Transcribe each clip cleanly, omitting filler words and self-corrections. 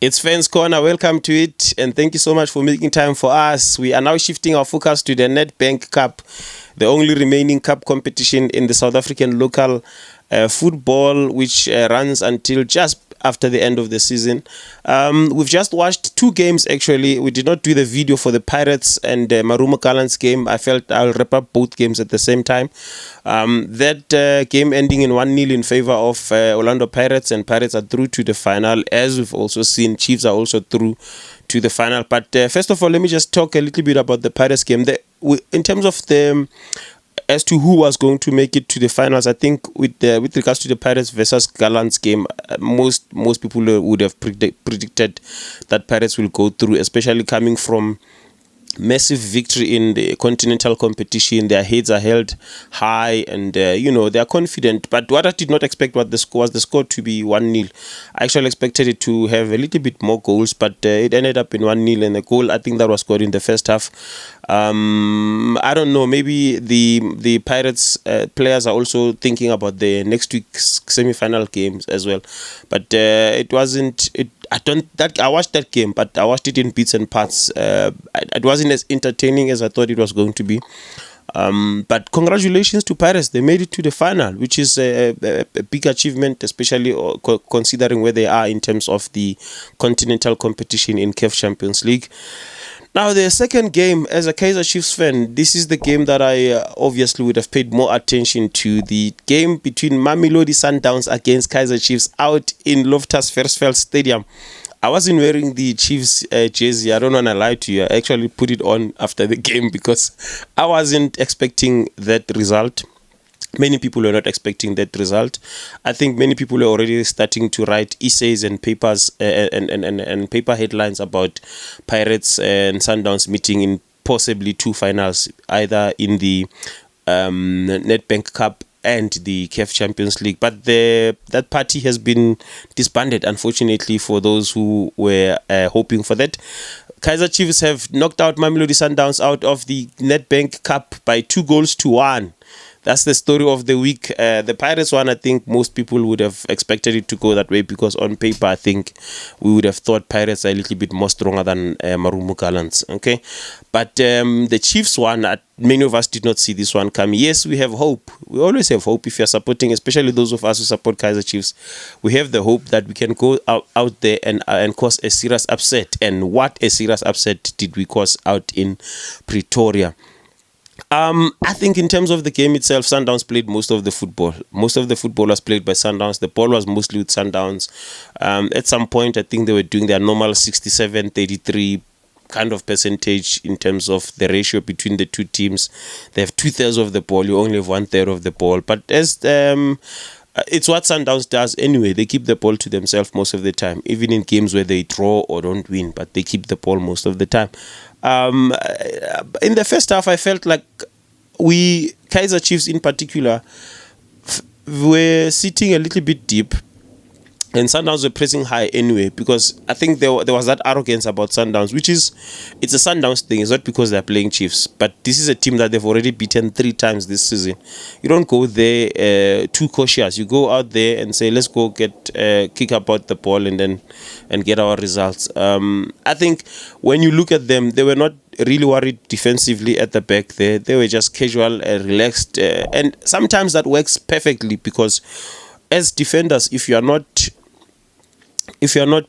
It's Fans Corner. Welcome to it, and thank you so much for making time for us. We are now shifting our focus to the Nedbank Cup, the only remaining cup competition in the South African local football, which runs until just after the end of the season. We've just watched two games, actually. We did not do the video for the Pirates and Marumo Gallants game. I felt I'll wrap up both games at the same time. That game ending in 1-0 in favor of Orlando Pirates, and Pirates are through to the final. As we've also seen, Chiefs are also through to the final. But first of all, let me just talk a little bit about the Pirates game. In terms of the as to who was going to make it to the finals, I think with regards to the Pirates versus Gallants game, most people would have predicted that Pirates will go through, especially coming from massive victory in the continental competition. Their heads are held high, and they are confident. But what I did not expect was the score to be 1-0. I actually expected it to have a little bit more goals, but it ended up in 1-0, and the goal, I think, that was scored in the first half. I don't know, maybe the Pirates players are also thinking about the next week's semi-final games as well. But it wasn't I watched that game, but I watched it in bits and parts. It wasn't as entertaining as I thought it was going to be. But congratulations to Pirates. They made it to the final, which is a big achievement, especially considering where they are in terms of the continental competition in CAF Champions League. Now, the second game, as a Kaizer Chiefs fan, this is the game that I obviously would have paid more attention to. The game between Mamelodi Sundowns against Kaizer Chiefs out in Loftus Versfeld Stadium. I wasn't wearing the Chiefs jersey. I don't want to lie to you. I actually put it on after the game because I wasn't expecting that result. Many people were not expecting that result. I think many people are already starting to write essays and papers and paper headlines about Pirates and Sundowns meeting in possibly two finals, either in the Nedbank Cup and the CAF Champions League. But that party has been disbanded, unfortunately, for those who were hoping for that. Kaizer Chiefs have knocked out Mamelodi Sundowns out of the Nedbank Cup by 2-1. That's the story of the week. The Pirates one, I think most people would have expected it to go that way because on paper, I think we would have thought Pirates are a little bit more stronger than Marumo Gallants. Okay, but the Chiefs one, many of us did not see this one coming. Yes, we have hope. We always have hope if you're supporting, especially those of us who support Kaizer Chiefs. We have the hope that we can go out there and cause a serious upset. And what a serious upset did we cause out in Pretoria? I think in terms of the game itself, Sundowns played most of the football. Most of the football was played by Sundowns. The ball was mostly with Sundowns. At some point, I think they were doing their normal 67-33 kind of percentage in terms of the ratio between the two teams. They have 2/3 of the ball. You only have 1/3 of the ball. But as it's what Sundowns does anyway. They keep the ball to themselves most of the time, even in games where they draw or don't win, but they keep the ball most of the time. In the first half, I felt like Kaizer Chiefs in particular, were sitting a little bit deep, and Sundowns were pressing high anyway, because I think there was that arrogance about Sundowns, it's a Sundowns thing. It's not because they're playing Chiefs, but this is a team that they've already beaten 3 times this season. You don't go there too cautious. You go out there and say, let's go kick about the ball and get our results. I think when you look at them, they were not really worried defensively at the back there. They were just casual, relaxed, and sometimes that works perfectly because as defenders, if you are not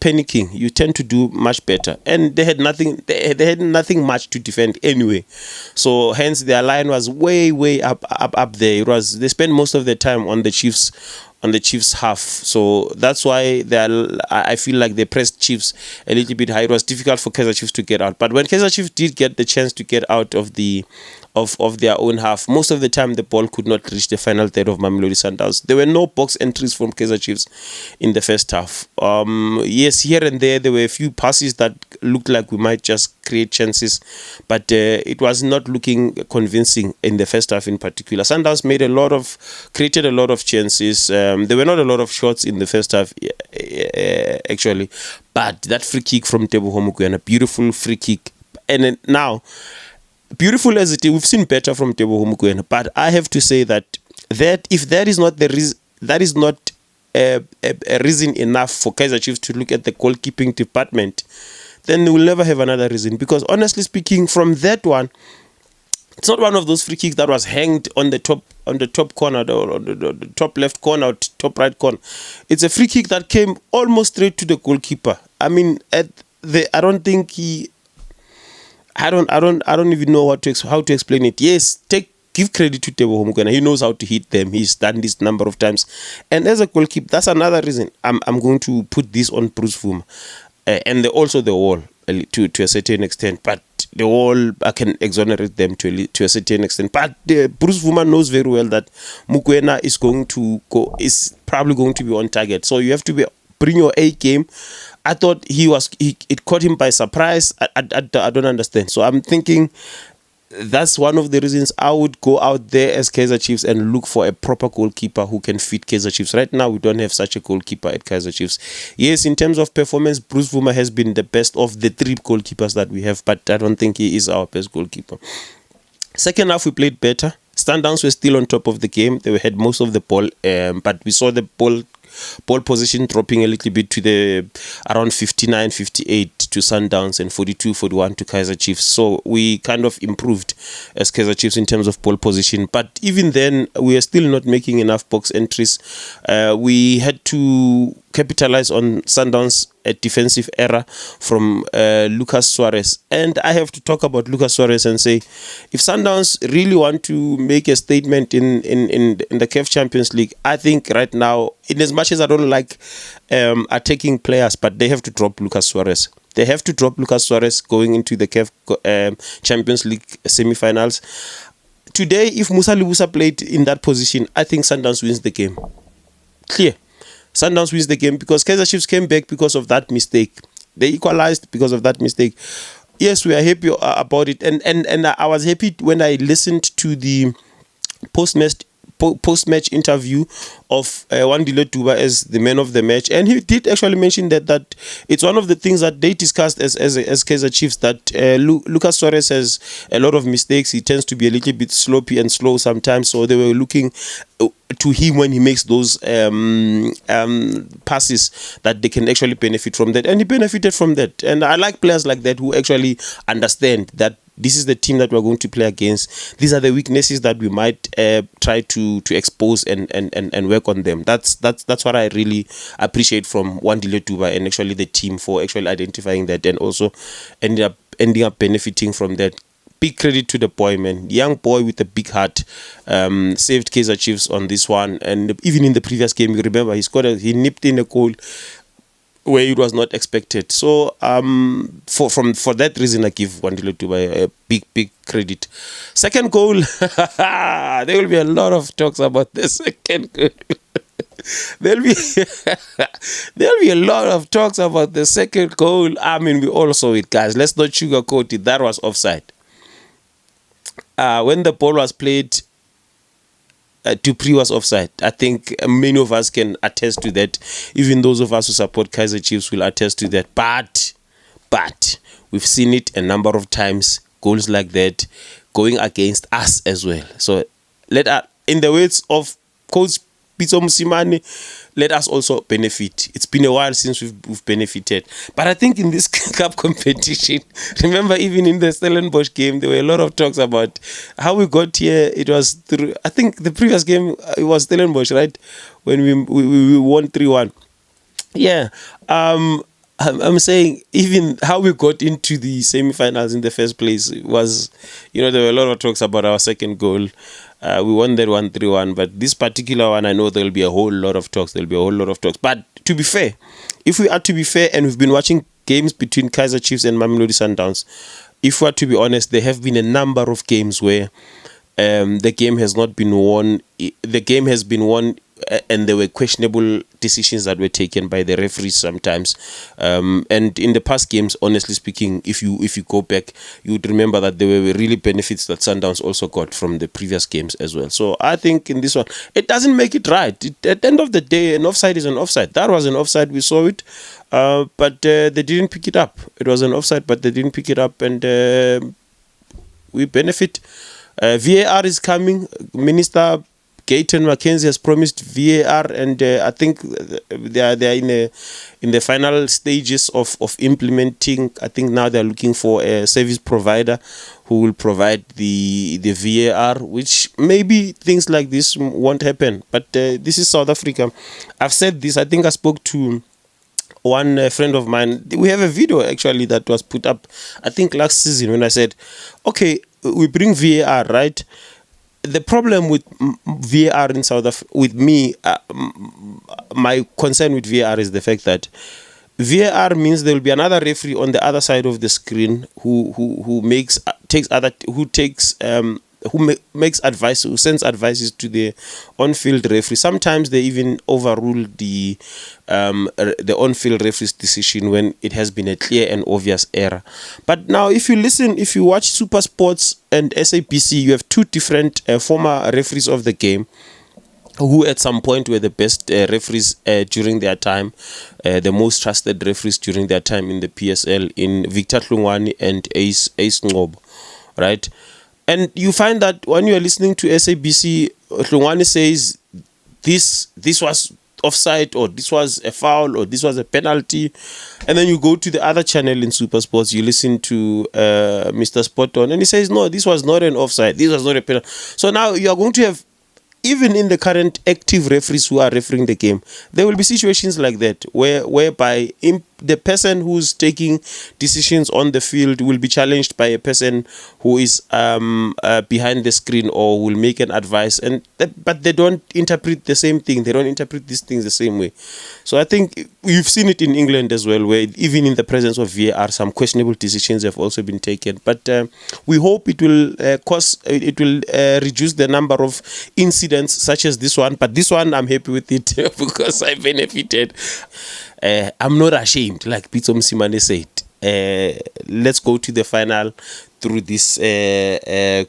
panicking, you tend to do much better. And they had nothing much to defend anyway. So hence their line was way up there. They spent most of their time on the Chiefs half. So that's why I feel like they pressed Chiefs a little bit high. It was difficult for Kaizer Chiefs to get out. But when Kaizer Chiefs did get the chance to get out of their own half, most of the time the ball could not reach the final third of Mamelodi Sundowns. There were no box entries from Kaizer Chiefs in the first half. Yes, here and there were a few passes that looked like we might just create chances, but it was not looking convincing in the first half in particular. Sundowns created a lot of chances. There were not a lot of shots in the first half, actually, but that free kick from Teboho Mokoena, beautiful free kick. And now, beautiful as it is, we've seen better from Teboho Mokoena, but I have to say that if that is not a reason enough for Kaizer Chiefs to look at the goalkeeping department, then we'll never have another reason. Because honestly speaking, from that one, it's not one of those free kicks that was hanged on the top corner, or the top left corner, or top right corner. It's a free kick that came almost straight to the goalkeeper. I mean, I don't think he. I don't even know how to explain it. Yes, give credit to Teboho Mokoena. He knows how to hit them. He's done this number of times. And as a goalkeeper, that's another reason I'm going to put this on Bruce Vuma. And also the wall to a certain extent. But the wall, I can exonerate them to a certain extent. But Bruce Vuma knows very well that Mokoena is probably going to be on target. So you have to bring your A game. I thought it caught him by surprise. I don't understand. So I'm thinking that's one of the reasons I would go out there as Kaizer Chiefs and look for a proper goalkeeper who can fit Kaizer Chiefs. Right now, we don't have such a goalkeeper at Kaizer Chiefs. Yes, in terms of performance, Bruce Vuma has been the best of the three goalkeepers that we have, but I don't think he is our best goalkeeper. Second half, we played better. Sundowns were still on top of the game. They had most of the ball, but we saw the ball position dropping a little bit to the around 59, 58 to Sundowns and 42, 41 to Kaizer Chiefs. So we kind of improved as Kaizer Chiefs in terms of ball position. But even then, we are still not making enough box entries. We had to capitalize on Sundowns' a defensive error from Lucas Suarez. And I have to talk about Lucas Suarez and say, if Sundowns really want to make a statement in the CAF Champions League, I think right now, in as much as I don't like attacking players, but they have to drop Lucas Suarez. They have to drop Lucas Suarez going into the CAF Champions League semi-finals. Today, if Musa Libusa played in that position, I think Sundowns wins the game. Clear. Sundowns wins the game because Kaizer Chiefs came back because of that mistake. They equalized because of that mistake. Yes, we are happy about it. And I was happy when I listened to the post-match interview of Wandile Duba as the man of the match, and he did actually mention that it's one of the things that they discussed as Kaizer Chiefs, that Lucas Suarez has a lot of mistakes. He tends to be a little bit sloppy and slow sometimes, so they were looking to him when he makes those passes that they can actually benefit from that, and he benefited from that. And I like players like that who actually understand that this is the team that we're going to play against. These are the weaknesses that we might try to expose and work on them. That's what I really appreciate from Wandile Duba and actually the team for actually identifying that and also ending up benefiting from that. Big credit to the boy, man. Young boy with a big heart. Saved Kaizer Chiefs on this one. And even in the previous game, you remember, he nipped in a goal where it was not expected. So for that reason, I give Wandile Duba a big credit. Second goal, there will be a lot of talks about the second goal. There'll be a lot of talks about the second goal. I mean, we all saw it, guys. Let's not sugarcoat it. That was offside. When the ball was played, Dupree was offside. I think many of us can attest to that. Even those of us who support Kaizer Chiefs will attest to that. But we've seen it a number of times, goals like that going against us as well. So in the words of Coach Pitso Mosimane, let us also benefit. It's been a while since we've benefited. But I think in this cup competition, remember even in the Stellenbosch game, there were a lot of talks about how we got here. It was through, I think the previous game, it was Stellenbosch, right? When we won 3-1. Yeah. I'm saying even how we got into the semi-finals in the first place was, there were a lot of talks about our second goal. We won that 1-3-1, but this particular one, I know there'll be a whole lot of talks. But to be fair, if we are to be fair, and we've been watching games between Kaizer Chiefs and Mamelodi Sundowns, if we are to be honest, there have been a number of games where the game has not been won. The game has been won, and there were questionable decisions that were taken by the referees sometimes. And in the past games, honestly speaking, if you go back, you would remember that there were really benefits that Sundowns also got from the previous games as well. So I think in this one, it doesn't make it right. At the end of the day, an offside is an offside. That was an offside. We saw it. But they didn't pick it up. It was an offside, but they didn't pick it up. And we benefit. VAR is coming. Minister Gayton Mackenzie has promised VAR, and I think they are in the final stages of implementing. I think now they're looking for a service provider who will provide the VAR, which maybe things like this won't happen. But this is South Africa. I've said this. I think I spoke to one friend of mine. We have a video actually that was put up, I think last season, when I said, okay, we bring VAR, right? The problem with VAR in South Africa, with me, my concern with VAR is the fact that VAR means there will be another referee on the other side of the screen who makes advice, who sends advices to the on-field referee. Sometimes they even overrule the on-field referee's decision when it has been a clear and obvious error. But now, if you watch Super Sports and SABC, you have two different former referees of the game, who at some point were the best referees during their time, the most trusted referees during their time in the PSL, in Victor Hlungwane and Ace Ngobo, right? And you find that when you are listening to SABC, Hlungwane says this was offside, or this was a foul, or this was a penalty. And then you go to the other channel in Super Sports, you listen to Mr. Spot On, and he says, no, this was not an offside, this was not a penalty. So now you are going to have, even in the current active referees who are refereeing the game, there will be situations like that whereby the person who's taking decisions on the field will be challenged by a person who is behind the screen, or will make an advice, but they don't interpret the same thing. They don't interpret these things the same way. So I think you've seen it in England as well, where even in the presence of VAR, some questionable decisions have also been taken. But we hope it will reduce the number of incidents such as this one. But this one, I'm happy with it because I benefited. I'm not ashamed, like Pitso Msimane said. Let's go to the final through this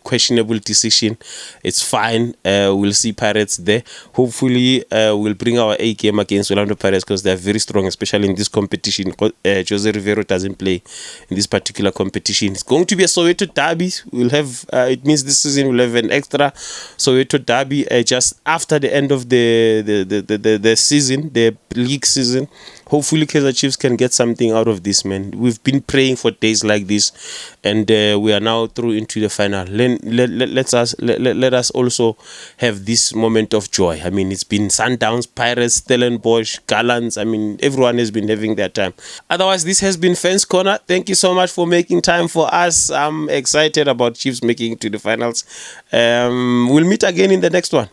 questionable decision. It's fine. We'll see Pirates there. Hopefully, we'll bring our A game against Orlando Pirates, because they're very strong, especially in this competition. Jose Rivero doesn't play in this particular competition. It's going to be a Soweto derby. We'll have it means this season we'll have an extra Soweto derby just after the end of the season, the league season. Hopefully, Kaizer Chiefs can get something out of this, man. We've been praying for days like this, and we are now through into the final. Let us also have this moment of joy. I mean, it's been Sundowns, Pirates, Stellenbosch, Gallants. I mean, everyone has been having their time. Otherwise, this has been Fans Corner. Thank you so much for making time for us. I'm excited about Chiefs making it to the finals. We'll meet again in the next one.